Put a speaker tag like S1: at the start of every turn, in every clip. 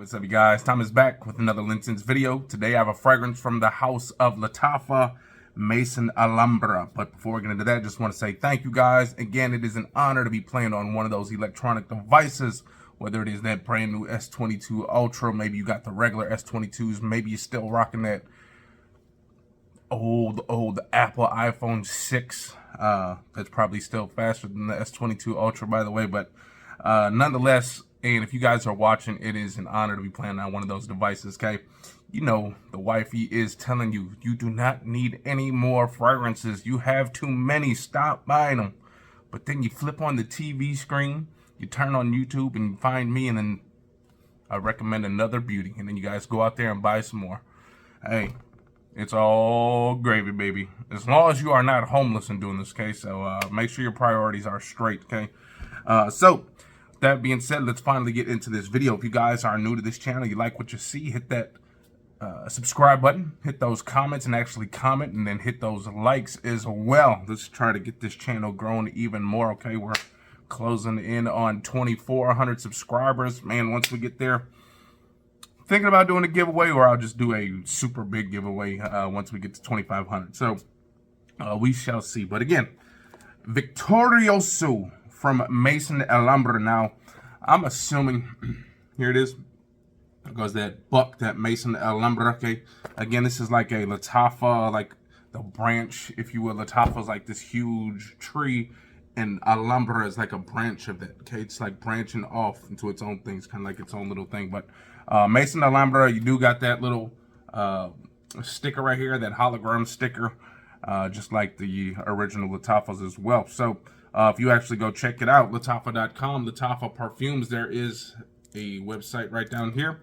S1: What's up, you guys? Tom is back with another Linscents video. Today I have a fragrance from the house of Lattafa, Maison Alhambra. But before we get into that, I just want to say thank you guys. Again, it is an honor to be playing on one of those electronic devices, whether it is that brand new S22 Ultra, maybe you got the regular S22s, maybe you're still rocking that old Apple iPhone 6. That's probably still faster than the S22 Ultra, by the way, but nonetheless, and if you guys are watching, it is an honor to be playing on one of those devices, okay? You know, the wifey is telling you, you do not need any more fragrances. You have too many. Stop buying them. But then you flip on the TV screen, you turn on YouTube and you find me, and then I recommend another beauty. And then you guys go out there and buy some more. Hey, it's all gravy, baby. As long as you are not homeless and doing this, okay? So make sure your priorities are straight, okay? So that being said, let's finally get into this video. If you guys are new to this channel, you like what you see, hit that subscribe button, hit those comments and actually comment, and then hit those likes as well. Let's try to get this channel growing even more, okay? We're closing in on 2,400 subscribers. Man, once we get there, thinking about doing a giveaway, or I'll just do a super big giveaway once we get to 2,500. So we shall see. But again, Victorioso from Maison Alhambra. Now, I'm assuming, here it is. There goes that buck, that Maison Alhambra. Okay, again, this is like a Lattafa, like the branch, if you will. Lattafa is like this huge tree, and Alhambra is like a branch of that. Okay, it's like branching off into its own things, kind of like its own little thing. But Maison Alhambra, you do got that little sticker right here, that hologram sticker, just like the original Lattafas as well. So if you actually go check it out, Lattafa.com, Lattafa Perfumes, there is a website right down here.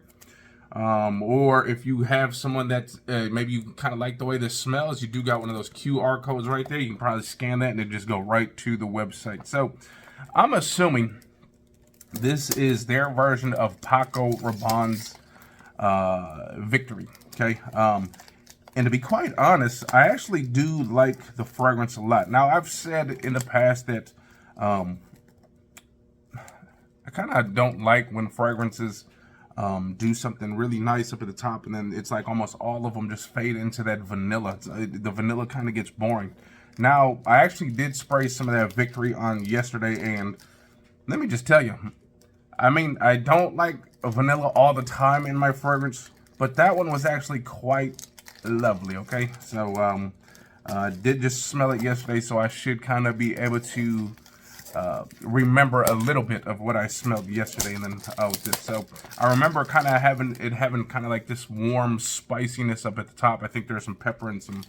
S1: Or if you have someone that maybe you kind of like the way this smells, you do got one of those QR codes right there. You can probably scan that and it just go right to the website. So I'm assuming this is their version of Paco Rabanne's Victory, okay? And to be quite honest, I actually do like the fragrance a lot. Now, I've said in the past that I kind of don't like when fragrances do something really nice up at the top, and then it's like almost all of them just fade into that vanilla. The vanilla kind of gets boring. Now, I actually did spray some of that Victory on yesterday, and let me just tell you, I mean, I don't like vanilla all the time in my fragrance, but that one was actually quite lovely, okay? So I did just smell it yesterday, so I should kind of be able to remember a little bit of what I smelled yesterday, and then with this. So I remember kind of having kind of like this warm spiciness up at the top. I think there's some pepper and some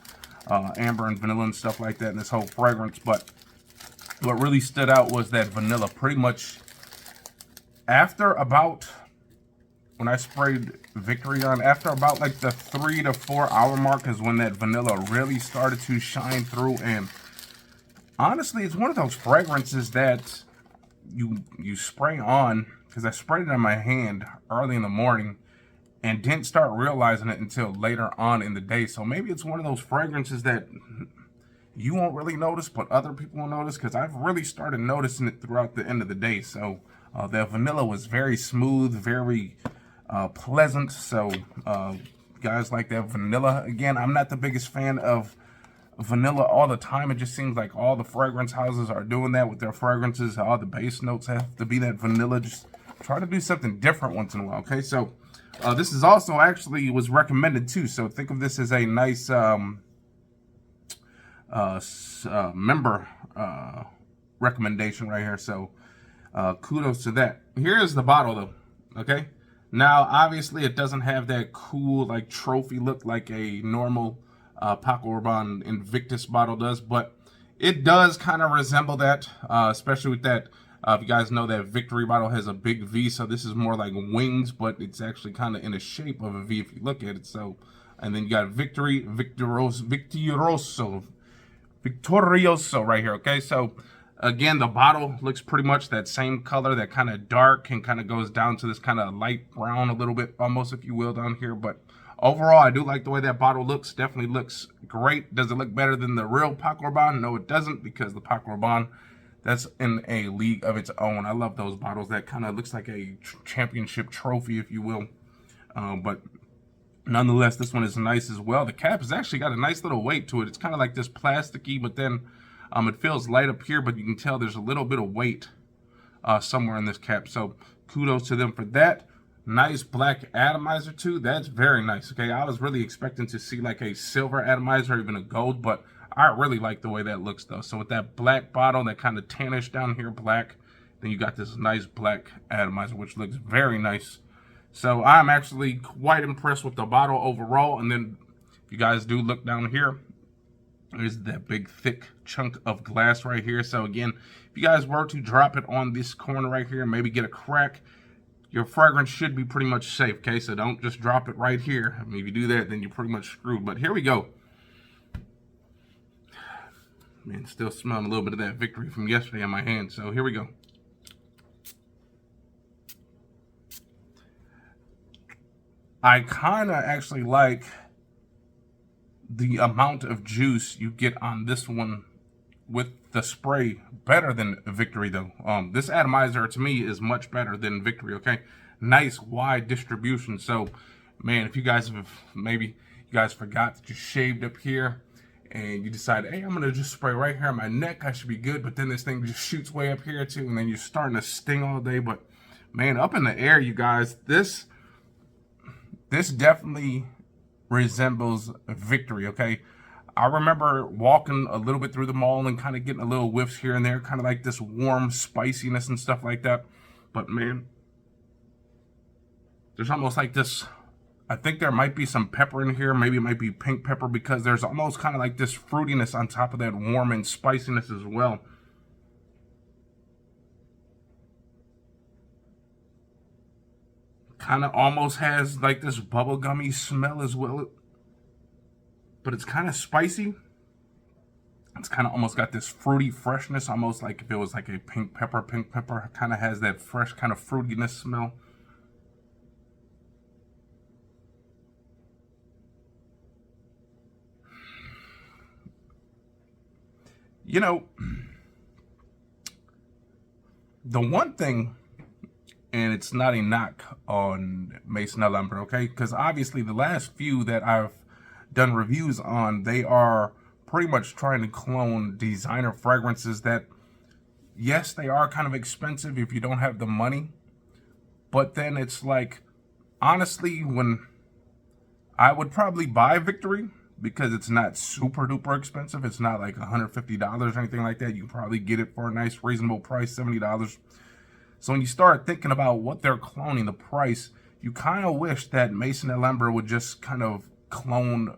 S1: amber and vanilla and stuff like that in this whole fragrance. But what really stood out was that vanilla. Pretty much after about, when I sprayed Victory on, after about like the 3 to 4 hour mark is when that vanilla really started to shine through. And honestly, it's one of those fragrances that you spray on, because I sprayed it on my hand early in the morning and didn't start realizing it until later on in the day. So maybe it's one of those fragrances that you won't really notice, but other people will notice, because I've really started noticing it throughout the end of the day. So that vanilla was very smooth, very pleasant. So guys like that vanilla. Again, I'm not the biggest fan of vanilla all the time. It just seems like all the fragrance houses are doing that with their fragrances. All the base notes have to be that vanilla. Just try to do something different once in a while, okay? So this is also actually was recommended too. So think of this as a nice member recommendation right here. So kudos to that. Here's the bottle though, okay? Now, obviously, it doesn't have that cool, like, trophy look like a normal Paco Rabanne Invictus bottle does, but it does kind of resemble that, especially with that. If you guys know, that Victory bottle has a big V, so this is more like wings, but it's actually kind of in the shape of a V if you look at it. So, and then you got Victory, Victorioso right here, okay? So again, the bottle looks pretty much that same color, that kind of dark, and kind of goes down to this kind of light brown a little bit, almost, if you will, down here. But overall, I do like the way that bottle looks. Definitely looks great. Does it look better than the real Paco Rabanne? No, it doesn't, because the Paco Rabanne, that's in a league of its own. I love those bottles. That kind of looks like a championship trophy, if you will. But nonetheless, this one is nice as well. The cap has actually got a nice little weight to it. It's kind of like this plasticky, but then it feels light up here, but you can tell there's a little bit of weight somewhere in this cap. So kudos to them for that. Nice black atomizer too. That's very nice. Okay, I was really expecting to see like a silver atomizer or even a gold, but I really like the way that looks though. So with that black bottle, that kind of tannish down here black, then you got this nice black atomizer, which looks very nice. So I'm actually quite impressed with the bottle overall. And then if you guys do look down here, there's that big thick chunk of glass right here. So again, if you guys were to drop it on this corner right here and maybe get a crack, your fragrance should be pretty much safe, okay? So don't just drop it right here. I mean, if you do that, then you're pretty much screwed. But here we go. Man, still smelling a little bit of that Victory from yesterday on my hand. So here we go. I kind of actually like the amount of juice you get on this one with the spray better than Victory though. This atomizer to me is much better than Victory, okay? Nice wide distribution. So man, if you guys have, maybe you guys forgot that you shaved up here and you decide, hey, I'm gonna just spray right here on my neck, I should be good, but then this thing just shoots way up here too, and then you're starting to sting all day. But man, up in the air, you guys, this definitely resembles Victory, okay? I remember walking a little bit through the mall and kind of getting a little whiffs here and there, kind of like this warm spiciness and stuff like that. But man, there's almost like this, I think there might be some pepper in here. Maybe it might be pink pepper, because there's almost kind of like this fruitiness on top of that warm and spiciness as well. Kind of almost has like this bubblegummy smell as well. But it's kind of spicy. It's kind of almost got this fruity freshness, almost like if it was like a pink pepper. Pink pepper kind of has that fresh kind of fruitiness smell. You know, the one thing, and it's not a knock on Maison Alhambra, okay? Because obviously the last few that I've done reviews on, they are pretty much trying to clone designer fragrances that, yes, they are kind of expensive if you don't have the money. But then it's like, honestly, when I would probably buy Victory, because it's not super duper expensive. It's not like $150 or anything like that. You can probably get it for a nice reasonable price, $70. So when you start thinking about what they're cloning, the price, you kind of wish that Maison Alhambra would just kind of clone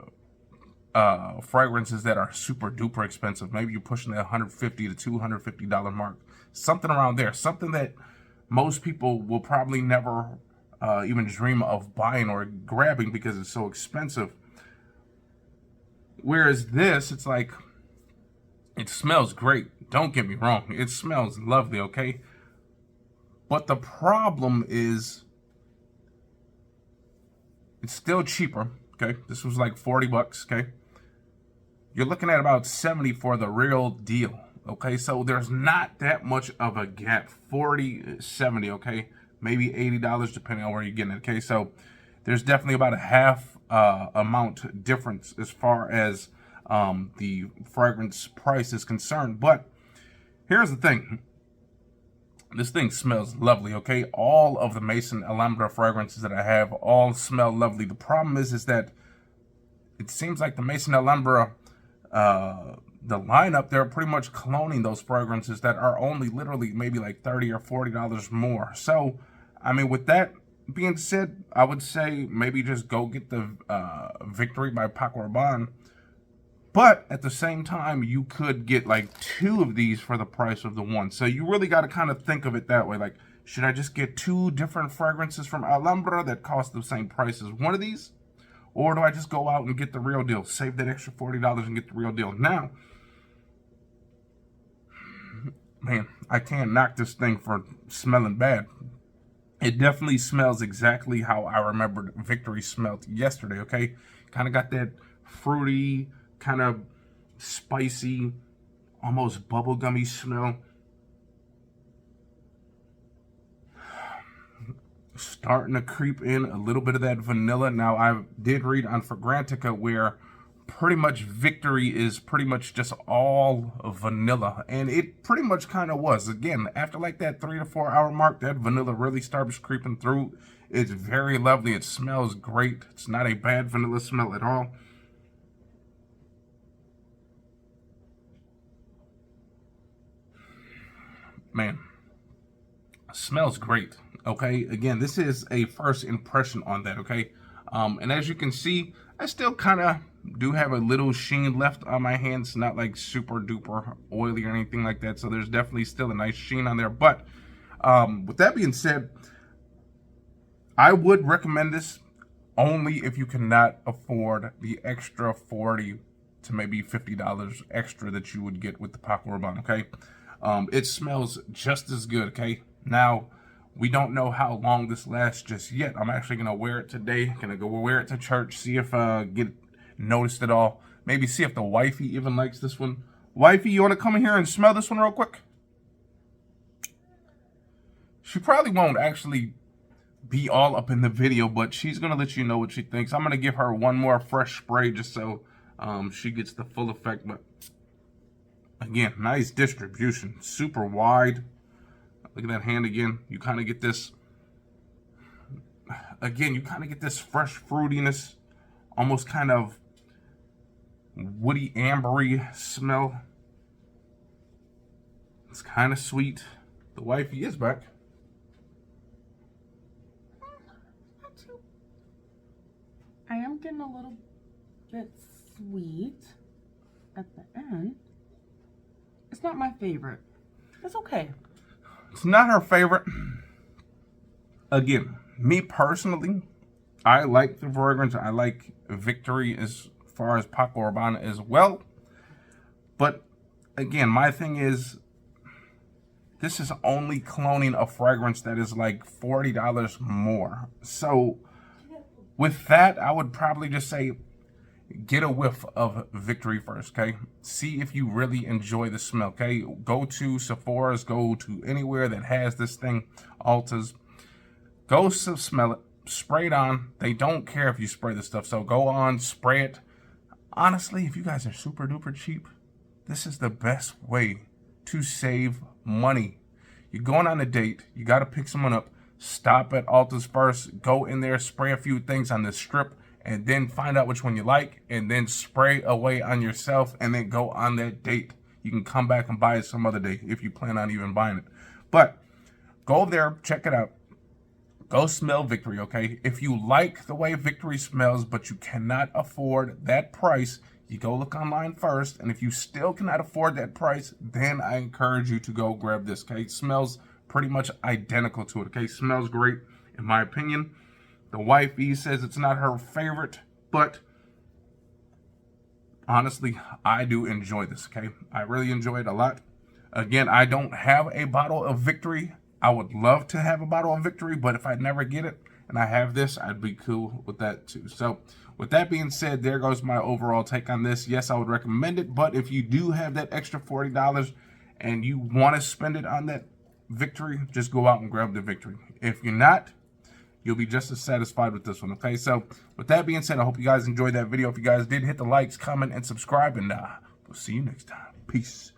S1: fragrances that are super duper expensive. Maybe you're pushing the $150 to $250 mark, something around there, something that most people will probably never even dream of buying or grabbing because it's so expensive. Whereas this, it's like, it smells great. Don't get me wrong. It smells lovely, okay? But the problem is, it's still cheaper, okay? This was like 40 bucks, okay? You're looking at about 70 for the real deal, okay? So there's not that much of a gap. 40, 70, okay? Maybe $80 depending on where you're getting it, okay? So there's definitely about a half amount difference as far as the fragrance price is concerned. But here's the thing. This thing smells lovely, okay? All of the Maison Alhambra fragrances that I have all smell lovely. The problem is that it seems like the Maison Alhambra, the lineup, they're pretty much cloning those fragrances that are only literally maybe like $30 or $40 more. So, I mean, with that being said, I would say maybe just go get the Victory by Paco Rabanne. But at the same time, you could get like 2 of these for the price of the one. So you really got to kind of think of it that way. Like, should I just get 2 different fragrances from Alhambra that cost the same price as one of these? Or do I just go out and get the real deal? Save that extra $40 and get the real deal. Now, man, I can't knock this thing for smelling bad. It definitely smells exactly how I remembered Victory smelled yesterday, okay? Kind of got that fruity, kind of spicy, almost bubblegummy smell. starting to creep in a little bit of that vanilla. Now, I did read on Fragrantica where pretty much Victory is pretty much just all vanilla, and it pretty much kind of was. Again, after like that 3 to 4 hour mark, that vanilla really starts creeping through. It's very lovely. It smells great. It's not a bad vanilla smell at all. Man, smells great. Okay, again, this is a first impression on that. Okay, and as you can see, I still kind of do have a little sheen left on my hands, not like super duper oily or anything like that, so there's definitely still a nice sheen on there. But with that being said, I would recommend this only if you cannot afford the extra $40 to maybe $50 extra that you would get with the Paco Rabanne. Okay, it smells just as good. Okay, now we don't know how long this lasts just yet. I'm actually gonna wear it today. Gonna go wear it to church, see if get noticed at all. Maybe see if the wifey even likes this one. Wifey, you want to come in here and smell this one real quick? She probably won't actually be all up in the video, but she's gonna let you know what she thinks. I'm gonna give her one more fresh spray just so she gets the full effect. But again, nice distribution, super wide. Look at that hand again. You kind of get this. Again, you kind of get this fresh fruitiness, almost kind of woody, ambery smell. It's kind of sweet. The wifey is back.
S2: I am getting a little bit sweet at the end. It's not my favorite. It's okay.
S1: It's not her favorite. Again, me personally, I like the fragrance. I like Victory as far as Paco Rabanne as well. But again, my thing is, this is only cloning a fragrance that is like $40 more. So with that, I would probably just say, get a whiff of Victory first, okay? See if you really enjoy the smell, okay? Go to Sephora's, go to anywhere that has this thing, Ulta's. Go smell it, spray it on. They don't care if you spray this stuff, so go on, spray it. Honestly, if you guys are super duper cheap, this is the best way to save money. You're going on a date, you got to pick someone up, stop at Ulta's first, go in there, spray a few things on this strip, and then find out which one you like, and then spray away on yourself, and then go on that date. You can come back and buy it some other day if you plan on even buying it. But go there, check it out. Go smell Victory, okay? If you like the way Victory smells, but you cannot afford that price, you go look online first. And if you still cannot afford that price, then I encourage you to go grab this, okay? It smells pretty much identical to it, okay? It smells great, in my opinion. The wifey says it's not her favorite, but honestly, I do enjoy this, okay? I really enjoy it a lot. Again, I don't have a bottle of Victory. I would love to have a bottle of Victory, but if I never get it and I have this, I'd be cool with that too. So with that being said, there goes my overall take on this. Yes, I would recommend it, but if you do have that extra $40 and you want to spend it on that Victory, just go out and grab the Victory. If you're not, you'll be just as satisfied with this one, okay? So with that being said, I hope you guys enjoyed that video. If you guys did, hit the likes, comment, and subscribe, and we'll see you next time. Peace.